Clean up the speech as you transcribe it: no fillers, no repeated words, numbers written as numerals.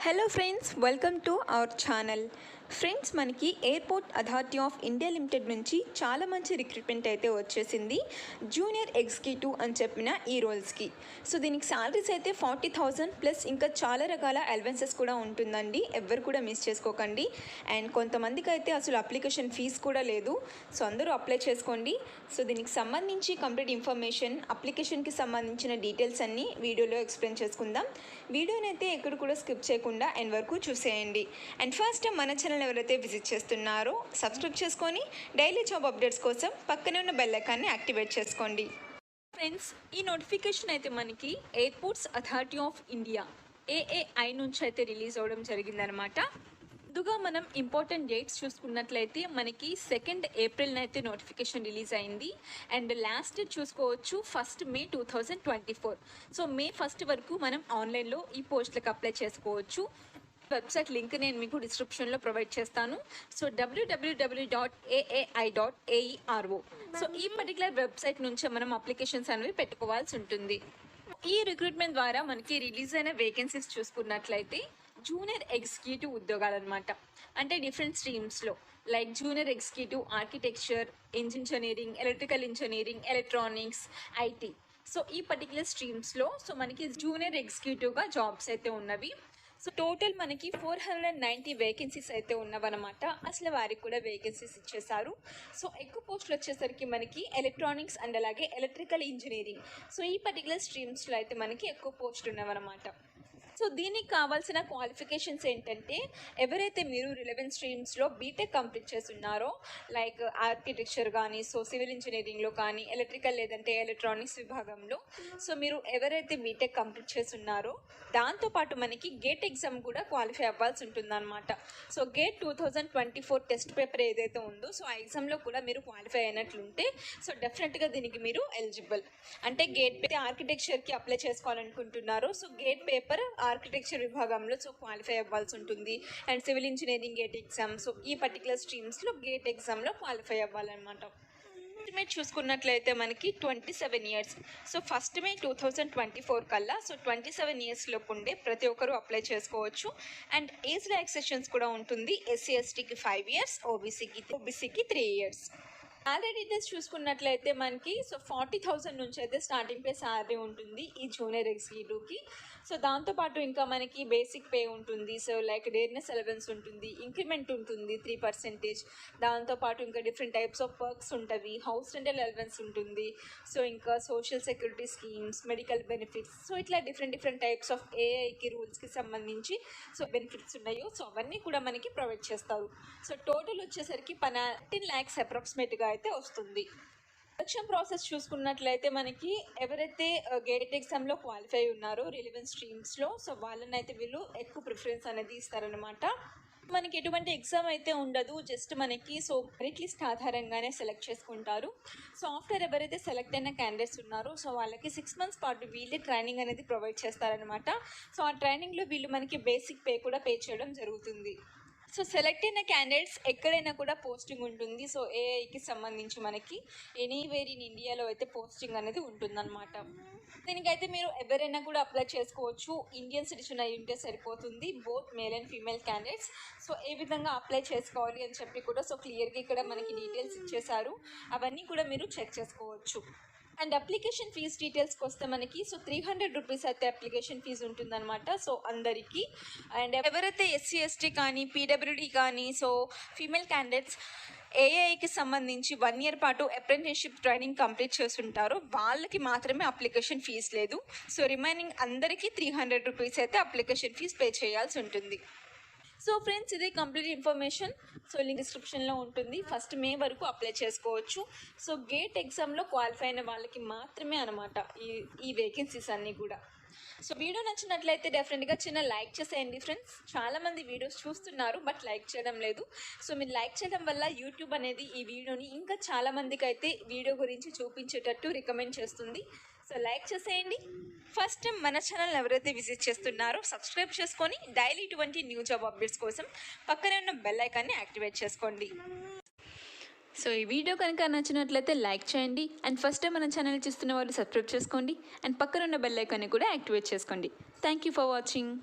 Hello friends, welcome to our channel. Friends, మనకి airport authority of India limited నుంచి చాలా మంచి రిక్రూట్మెంట్ అయితే వచ్చేసింది. జూనియర్ ఎగ్జిక్యూటివ్ అని చెప్పిన ఈ రోల్స్కి. సో దీనికి శాలరీస్ అయితే 40,000 ప్లస్ ఇంకా చాలా రకాల అలవెన్సెస్ కూడా ఉంటుందండి. ఎవ్వరు కూడా మిస్ చేసుకోకండి. అండ్ కొంతమందికి అయితే అసలు అప్లికేషన్ ఫీజు కూడా లేదు. సో అందరూ అప్లై చేసుకోండి. సో దీనికి సంబంధించి కంప్లీట్ ఇన్ఫర్మేషన్, అప్లికేషన్కి సంబంధించిన డీటెయిల్స్ అన్నీ వీడియోలో ఎక్స్ప్లెయిన్ చేసుకుందాం. వీడియోని అయితే ఎక్కడ కూడా స్కిప్ చేయకుండా ఎండ్ వరకు చూసేయండి. అండ్ ఫస్ట్ మన ఛానల్ ఎవరైతే విజిట్ చేస్తున్నారో సబ్స్క్రైబ్ చేసుకొని డైలీ జాబ్ అప్డేట్స్ కోసం పక్కనే ఉన్న బెల్ ఐకాన్ని యాక్టివేట్ చేసుకోండి. ఫ్రెండ్స్, ఈ నోటిఫికేషన్ అయితే మనకి airports authority of India AAI నుంచి అయితే రిలీజ్ అవ్వడం జరిగిందనమాట. ముందుగా మనం ఇంపార్టెంట్ డేట్స్ చూసుకున్నట్లయితే మనకి 2 ఏప్రిల్న అయితే నోటిఫికేషన్ రిలీజ్ అయింది. అండ్ లాస్ట్ డేట్ చూసుకోవచ్చు 1 మే 2024. సో మే 1 వరకు మనం ఆన్లైన్లో ఈ పోస్టులకు అప్లై చేసుకోవచ్చు. వెబ్సైట్ లింక్ నేను మీకు డిస్క్రిప్షన్లో ప్రొవైడ్ చేస్తాను. So www.aai.aero. సో ఈ పర్టికులర్ వెబ్సైట్ నుంచే మనం అప్లికేషన్స్ అనేవి పెట్టుకోవాల్సి ఉంటుంది. ఈ రిక్రూట్మెంట్ ద్వారా మనకి రిలీజ్ అయిన వేకెన్సీస్ చూసుకున్నట్లయితే జూనియర్ ఎగ్జిక్యూటివ్ ఉద్యోగాలు అనమాట. అంటే డిఫరెంట్ స్ట్రీమ్స్లో like junior executive architecture, engineering, electrical engineering, electronics, IT. So ఈ పర్టికులర్ స్ట్రీమ్స్లో సో మనకి జూనియర్ ఎగ్జిక్యూటివ్గా జాబ్స్ అయితే ఉన్నవి. సో టోటల్ మనకి 490 వేకెన్సీస్ అయితే ఉన్నవన్నమాట. అసలు వారికి కూడా వేకెన్సీస్ ఇచ్చేసారు. సో ఎక్కువ పోస్టులు వచ్చేసరికి మనకి ఎలక్ట్రానిక్స్ అండ్ అలాగే ఎలక్ట్రికల్ ఇంజనీరింగ్. సో ఈ పర్టికులర్ స్ట్రీమ్స్లో అయితే మనకి ఎక్కువ పోస్టులు ఉన్నవన్నమాట. సో దీనికి కావాల్సిన క్వాలిఫికేషన్స్ ఏంటంటే, ఎవరైతే మీరు రిలవెంట్ స్ట్రీమ్స్లో బీటెక్ కంప్లీట్ చేస్తున్నారో లైక్ ఆర్కిటెక్చర్ కానీ, సో సివిల్ ఇంజనీరింగ్లో కానీ, ఎలక్ట్రికల్ లేదంటే ఎలక్ట్రానిక్స్ విభాగంలో సో మీరు ఎవరైతే బీటెక్ కంప్లీట్ చేస్తున్నారో దాంతోపాటు మనకి గేట్ ఎగ్జామ్ కూడా క్వాలిఫై అవ్వాల్సి ఉంటుందన్నమాట. సో గేట్ 2024 టెస్ట్ పేపర్ ఏదైతే ఉందో సో ఆ ఎగ్జామ్లో కూడా మీరు క్వాలిఫై అయినట్లుంటే సో డెఫినెట్గా దీనికి మీరు ఎలిజిబుల్. అంటే గేట్ ఆర్కిటెక్చర్కి అప్లై చేసుకోవాలనుకుంటున్నారో సో గేట్ పేపర్ ఆర్కిటెక్చర్ విభాగంలో సో క్వాలిఫై అవ్వాల్సి ఉంటుంది. And civil engineering GATE exam, so ఈ పర్టికులర్ స్ట్రీమ్స్లో గేట్ ఎగ్జామ్లో క్వాలిఫై అవ్వాలన్నమాట. ఎస్టిమేట్ చూసుకున్నట్లయితే మనకి 27 ఇయర్స్. సో 1 మే 2024 కల్లా సో 27 ఇయర్స్లోపు ఉండే ప్రతి ఒక్కరూ అప్లై చేసుకోవచ్చు. అండ్ ఏజ్ రిలాక్సేషన్స్ కూడా ఉంటుంది. ఎస్సీ ఎస్టీకి 5 ఇయర్స్, ఓబీసీకి 3 ఇయర్స్. శాలరీ డీటెయిల్స్ చూసుకున్నట్లయితే మనకి సో 40,000 నుంచి అయితే స్టార్టింగ్ పే శాలరీ ఉంటుంది ఈ జూనియర్ ఎగ్జిక్యూటివ్కి. సో దాంతోపాటు ఇంకా మనకి బేసిక్ పే ఉంటుంది. సో లైక్ డేర్నెస్ అలవెన్స్ ఉంటుంది, ఇంక్రిమెంట్ ఉంటుంది 3%. దాంతోపాటు ఇంకా డిఫరెంట్ టైప్స్ ఆఫ్ వర్క్స్ ఉంటాయి. హౌస్ రెంటల్ అలవెన్స్ ఉంటుంది. సో ఇంకా social security schemes, medical benefits, so ఇట్లా డిఫరెంట్ టైప్స్ ఆఫ్ ఏఐకి రూల్స్కి సంబంధించి సో బెనిఫిట్స్ ఉన్నాయో సో అవన్నీ కూడా మనకి ప్రొవైడ్ చేస్తారు. సో టోటల్ వచ్చేసరికి 18 lakhs అప్రాక్సిమేట్గా అయితే వస్తుంది. సెలక్షన్ ప్రాసెస్ చూసుకున్నట్లయితే మనకి ఎవరైతే గేట్ ఎగ్జామ్లో క్వాలిఫై ఉన్నారో రిలవెంట్ స్ట్రీమ్స్లో సో వాళ్ళని అయితే వీళ్ళు ఎక్కువ ప్రిఫరెన్స్ అనేది ఇస్తారనమాట. మనకి ఎటువంటి ఎగ్జామ్ అయితే ఉండదు, జస్ట్ మనకి సో మెరిట్ లిస్ట్ ఆధారంగానే సెలెక్ట్ చేసుకుంటారు. సో ఆఫ్టర్ ఎవరైతే సెలెక్ట్ అయిన క్యాండిడేట్స్ ఉన్నారో సో వాళ్ళకి 6 months పాటు వీళ్ళే ట్రైనింగ్ అనేది ప్రొవైడ్ చేస్తారనమాట. సో ఆ ట్రైనింగ్లో వీళ్ళు మనకి బేసిక్ పే కూడా పే చేయడం జరుగుతుంది. సో సెలెక్ట్ అయిన క్యాండిడేట్స్ ఎక్కడైనా కూడా పోస్టింగ్ ఉంటుంది. సో ఏఐకి సంబంధించి మనకి ఎనీవేర్ ఇన్ ఇండియాలో అయితే పోస్టింగ్ అనేది ఉంటుందన్నమాట. దీనికైతే మీరు ఎవరైనా కూడా అప్లై చేసుకోవచ్చు. ఇండియన్ సిటిజన్ అయి ఉంటే సరిపోతుంది, both male and female candidates. So ఏ విధంగా అప్లై చేసుకోవాలి అని చెప్పి కూడా సో క్లియర్గా ఇక్కడ మనకి డీటెయిల్స్ ఇచ్చేశారు. అవన్నీ కూడా మీరు చెక్ చేసుకోవచ్చు. అండ్ అప్లికేషన్ ఫీజ్ డీటెయిల్స్కి వస్తే మనకి సో 300 రూపీస్ అయితే అప్లికేషన్ ఫీజు ఉంటుందన్నమాట. సో అందరికీ. అండ్ ఎవరైతే ఎస్సీ ఎస్టీ కానీ, పీడబ్ల్యూడీ కానీ, సో ఫీమేల్ క్యాండిడేట్స్ ఏఐకి సంబంధించి 1 year పాటు అప్రెంటిస్షిప్ ట్రైనింగ్ కంప్లీట్ చేస్తుంటారో వాళ్ళకి మాత్రమే అప్లికేషన్ ఫీజు లేదు. సో రిమైనింగ్ అందరికీ 300 రూపీస్ అయితే అప్లికేషన్ ఫీజు పే చేయాల్సి ఉంటుంది. సో ఫ్రెండ్స్, ఇది కంప్లీట్ ఇన్ఫర్మేషన్. సో లింక్ డిస్క్రిప్షన్లో ఉంటుంది. 1 మే వరకు అప్లై చేసుకోవచ్చు. సో గేట్ ఎగ్జామ్లో క్వాలిఫై అయిన వాళ్ళకి మాత్రమే అనమాట ఈ వేకెన్సీస్ అన్నీ కూడా. సో వీడియో నచ్చినట్లయితే డెఫినెట్గా చిన్న లైక్ చేసేయండి ఫ్రెండ్స్. చాలామంది వీడియోస్ చూస్తున్నారు బట్ లైక్ చేయడం లేదు. సో మీరు లైక్ చేయడం వల్ల యూట్యూబ్ అనేది ఈ వీడియోని ఇంకా చాలామందికి అయితే వీడియో గురించి చూపించేటట్టు రికమెండ్ చేస్తుంది. సో లైక్ చేసేయండి. ఫస్ట్ టైం మన ఛానల్ ఎవరైతే విజిట్ చేస్తున్నారో సబ్స్క్రైబ్ చేసుకొని డైలీ ఇటువంటి న్యూ జాబ్ అప్డేట్స్ కోసం పక్కనే ఉన్న బెల్ ఐకాన్ని యాక్టివేట్ చేసుకోండి. సో ఈ వీడియో కనుక నచ్చినట్లయితే లైక్ చేయండి. అండ్ ఫస్ట్ టైం మన ఛానల్ చూస్తున్న వాళ్ళు సబ్స్క్రైబ్ చేసుకోండి. అండ్ పక్కన ఉన్న బెల్ ఐకాన్ని కూడా యాక్టివేట్ చేసుకోండి. Thank you for watching.